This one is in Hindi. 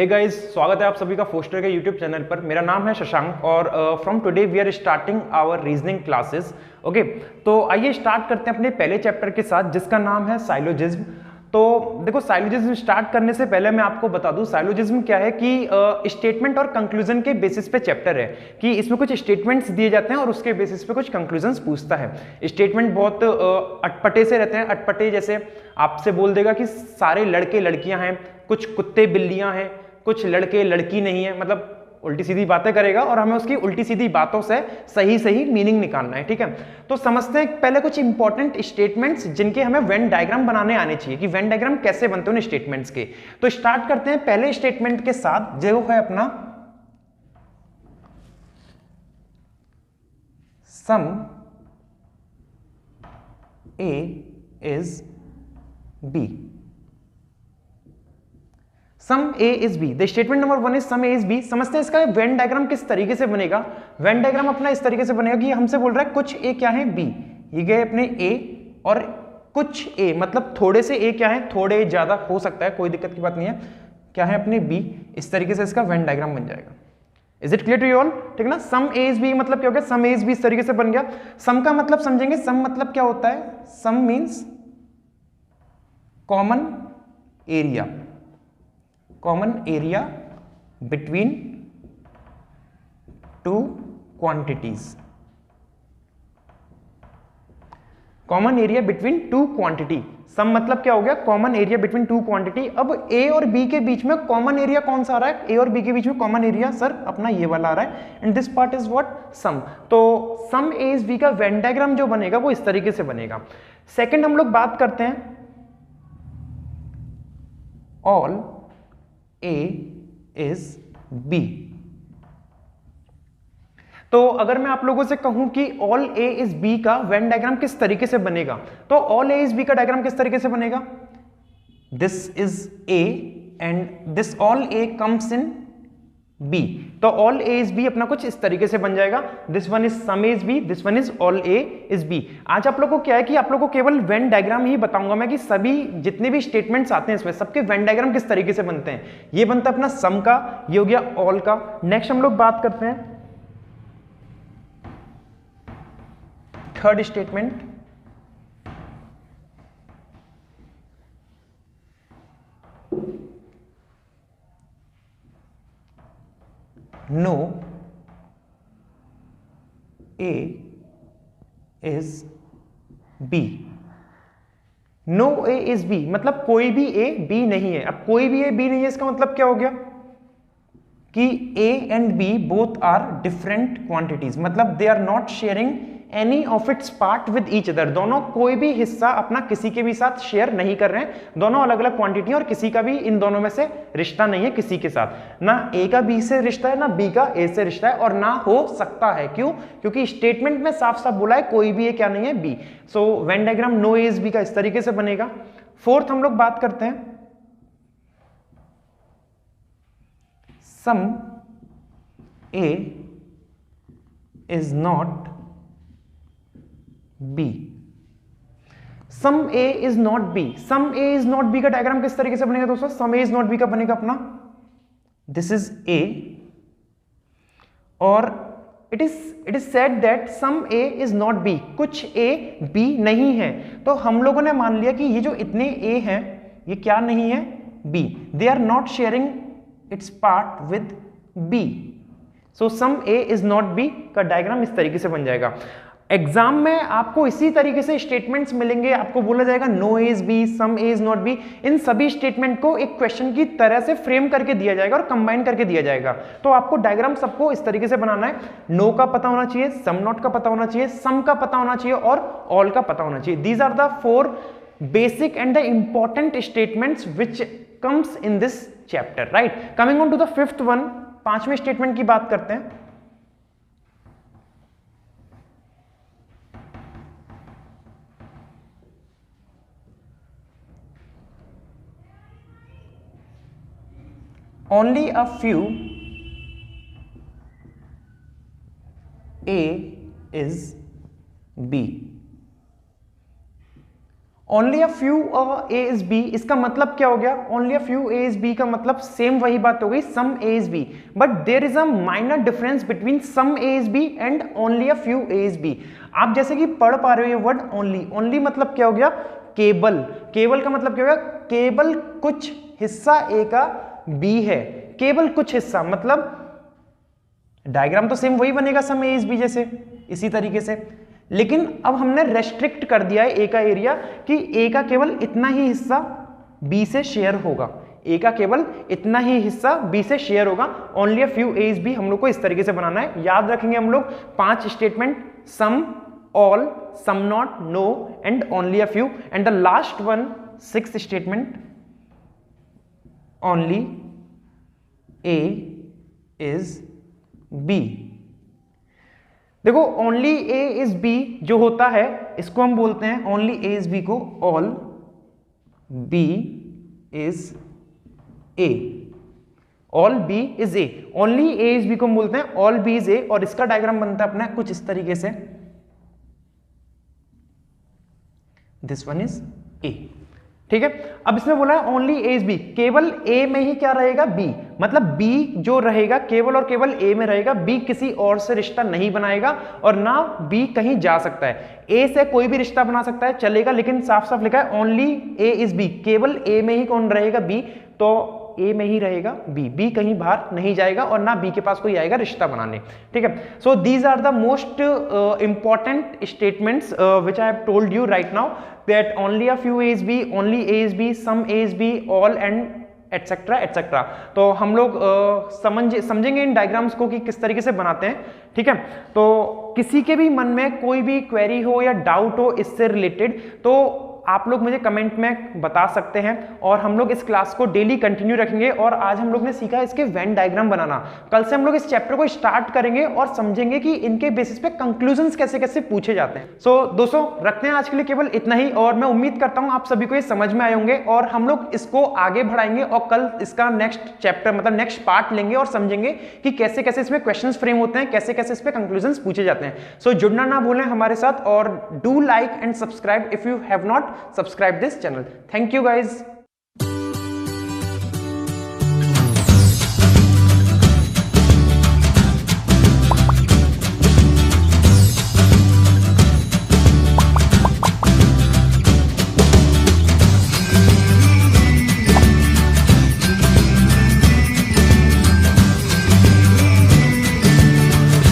हे गाइस, स्वागत है आप सभी का फोस्टर के यूट्यूब चैनल पर। मेरा नाम है शशांक और from today we are starting our reasoning classes. Okay, तो आइए स्टार्ट करते हैं अपने पहले चैप्टर के साथ जिसका नाम है साइलोजिज्म। तो देखो, साइलोजिज्म स्टार्ट करने से पहले मैं आपको बता दूं साइलोजिज्म क्या है कि स्टेटमेंट और कंक्लूजन के बेसिस पे चैप्टर है कि इसमें कुछ स्टेटमेंट्स दिए जाते हैं और उसके बेसिस पे कुछ कंक्लूजन्स पूछता है। स्टेटमेंट बहुत अटपटे से रहते हैं। अटपटे जैसे आपसे बोल देगा कि सारे लड़के लड़कियां हैं, कुछ कुत्ते बिल्लियां हैं, कुछ लड़के लड़की नहीं है, मतलब उल्टी सीधी बातें करेगा और हमें उसकी उल्टी सीधी बातों से सही सही मीनिंग निकालना है। ठीक है, तो समझते हैं पहले कुछ इंपॉर्टेंट स्टेटमेंट्स जिनके हमें वेन डायग्राम बनाने आने चाहिए कि वेन डायग्राम कैसे बनते हैं उन स्टेटमेंट्स के। तो स्टार्ट करते हैं पहले स्टेटमेंट के साथ जो है अपना some A is B. Some A is B. The statement number 1 is some A is B. समझते हैं इसका वेन डायग्राम किस तरीके से बनेगा। वेन डायग्राम अपना इस तरीके से बनेगा कि हमसे बोल रहा है कुछ ए क्या है बी, ये गए अपने ए और कुछ ए, मतलब थोड़े से ए क्या है, थोड़े ज्यादा हो सकता है, कोई दिक्कत की बात नहीं है, क्या है अपने बी। इस तरीके से इसका वेन डायग्राम बन जाएगा। Is it clear to you all? ठीक ना। सम ए इज बी मतलब क्या हो गया, सम ए इज बी इस तरीके से बन गया। सम का मतलब समझेंगे, सम मतलब क्या होता है, some means common area, common area between two quantities, common area between two quantity. Some मतलब क्या हो गया, common area between two quantity. अब ए और बी के बीच में कॉमन एरिया कौन सा आ रहा है, ए और बी के बीच में कॉमन एरिया सर अपना ये वाला आ रहा है, and this part is what, some. तो सम ए इज बी का वेन डायग्राम जो बनेगा वो इस तरीके से बनेगा। सेकंड हम लोग बात करते हैं ऑल A is B। तो अगर मैं आप लोगों से कहूं कि all A is B का वेन डायग्राम किस तरीके से बनेगा, तो all A is B का डायग्राम किस तरीके से बनेगा, this is A and this all A comes in B। तो all A is B अपना कुछ इस तरीके से बन जाएगा। this one is sum A is B, this one is all A is B। आज आप लोगों को क्या है कि आप लोगों को केवल वेन डायग्राम ही बताऊंगा मैं कि सभी जितने भी स्टेटमेंट्स आते हैं इसमें सबके वेन डायग्राम किस तरीके से बनते हैं। ये बनता है अपना सम का, ये हो गया ऑल का। नेक्स्ट हम लोग बात करते हैं third statement, no A is B. No A is B मतलब कोई भी ए बी नहीं है। अब कोई भी ए बी नहीं है इसका मतलब क्या हो गया कि A and B both are different quantities, मतलब they are not sharing any of its part with each other. दोनों कोई भी हिस्सा अपना किसी के भी साथ शेयर नहीं कर रहे हैं, दोनों अलग अलग क्वांटिटी और किसी का भी इन दोनों में से रिश्ता नहीं है किसी के साथ। ना ए का बी से रिश्ता है, ना बी का ए से रिश्ता है, और ना हो सकता है। क्यों? क्योंकि स्टेटमेंट में साफ साफ बोला है कोई भी ए क्या नहीं है B. So Venn diagram no A is B का इस तरीके से बनेगा। फोर्थ हम लोग बात करते हैं some A is not B. Some A is not B. Some A is not B का डायग्राम किस तरीके से बनेगा दोस्तों, some A is not B का बनेगा अपना दिस इज ए और it is said that some A is not B, कुछ ए बी नहीं है। तो हम लोगों ने मान लिया कि ये जो इतने ए हैं ये क्या नहीं है, B, they are not sharing its part with B. So some A is not B का डायग्राम इस तरीके से बन जाएगा। एग्जाम में आपको इसी तरीके से स्टेटमेंट्स मिलेंगे, आपको बोला जाएगा no A is B, some A is not B. इन सभी स्टेटमेंट को एक क्वेश्चन की तरह से फ्रेम करके दिया जाएगा और कंबाइन करके दिया जाएगा। तो आपको डायग्राम सबको इस तरीके से बनाना है, नो का पता होना चाहिए, सम नॉट का पता होना चाहिए, सम का पता होना चाहिए और ऑल का पता होना चाहिए। These are the four basic and the important statements which comes in this chapter, right. Coming on to the fifth one, पांचवें स्टेटमेंट की बात करते हैं। Only a few A is B. Only a few A is B, इसका मतलब क्या हो गया? Only a few A is B का मतलब सेम वही बात हो गई, some A is B, but there is a minor difference between some A is B and only a few A is B. आप जैसे कि पढ़ पा रहे हो ये वर्ड ओनली, ओनली मतलब क्या हो गया? केवल। केवल का मतलब क्या हो गया? केवल कुछ हिस्सा ए का बी है, केवल कुछ हिस्सा, मतलब डायग्राम तो सेम वही बनेगा सम ए इज बी जैसे, इसी तरीके से। लेकिन अब हमने रेस्ट्रिक्ट कर दिया है ए का एरिया कि ए का केवल इतना ही हिस्सा बी से शेयर होगा, ए का केवल इतना ही हिस्सा बी से शेयर होगा। Only a few A is B हम लोग को इस तरीके से बनाना है। याद रखेंगे हम लोग 5 statement, some, all, some not, no and only a few, and the last one 6th statement, only A is B. देखो ओनली ए इज बी जो होता है इसको हम बोलते हैं, ओनली ए इज बी को all B is A, all B is A. Only A is B को हम बोलते हैं ऑल बी इज ए, और इसका डायग्राम बनता है अपना कुछ इस तरीके से, दिस वन इज ए। ठीक है, अब इसमें बोला है ओनली ए इज बी, केवल ए में ही क्या रहेगा? बी, मतलब बी जो रहेगा केवल और केवल ए में रहेगा, बी किसी और से रिश्ता नहीं बनाएगा और ना बी कहीं जा सकता है। ए से कोई भी रिश्ता बना सकता है चलेगा, लेकिन साफ साफ लिखा है ओनली ए इज बी, केवल ए में ही कौन रहेगा? बी, तो ए में ही रहेगा बी, बी कहीं बाहर नहीं जाएगा और ना बी के पास कोई आएगा रिश्ता बनाने। ठीक है, so these are the most important statements which I have told you right now, that only a few A is B, only A is B, some A is B, all and etcetera etcetera. तो हम लोग समझेंगे इन डायग्राम्स को कि किस तरीके से बनाते हैं। ठीक है, तो किसी के भी मन में कोई भी क्वेरी हो या डाउट हो इससे रिलेटेड तो आप लोग मुझे कमेंट में बता सकते हैं, और हम लोग इस क्लास को डेली कंटिन्यू रखेंगे। और आज हम लोग ने सीखा इसके वेन डायग्राम बनाना, कल से हम लोग इस चैप्टर को स्टार्ट करेंगे और समझेंगे कि इनके बेसिस पे कंक्लूजन्स कैसे कैसे पूछे जाते हैं। सो दोस्तों रखते हैं आज के लिए केवल इतना ही, और मैं उम्मीद करता हूं आप सभी को ये समझ में आए होंगे, और हम लोग इसको आगे बढ़ाएंगे और कल इसका नेक्स्ट चैप्टर मतलब नेक्स्ट पार्ट लेंगे और समझेंगे कि कैसे कैसे इसमें क्वेश्चंस फ्रेम होते हैं, कैसे कैसे इस पे कंक्लूजन्स पूछे जाते हैं। सो जुड़ना ना भूलें हमारे साथ, और do like and subscribe if you have not subscribe this channel. Thank you guys.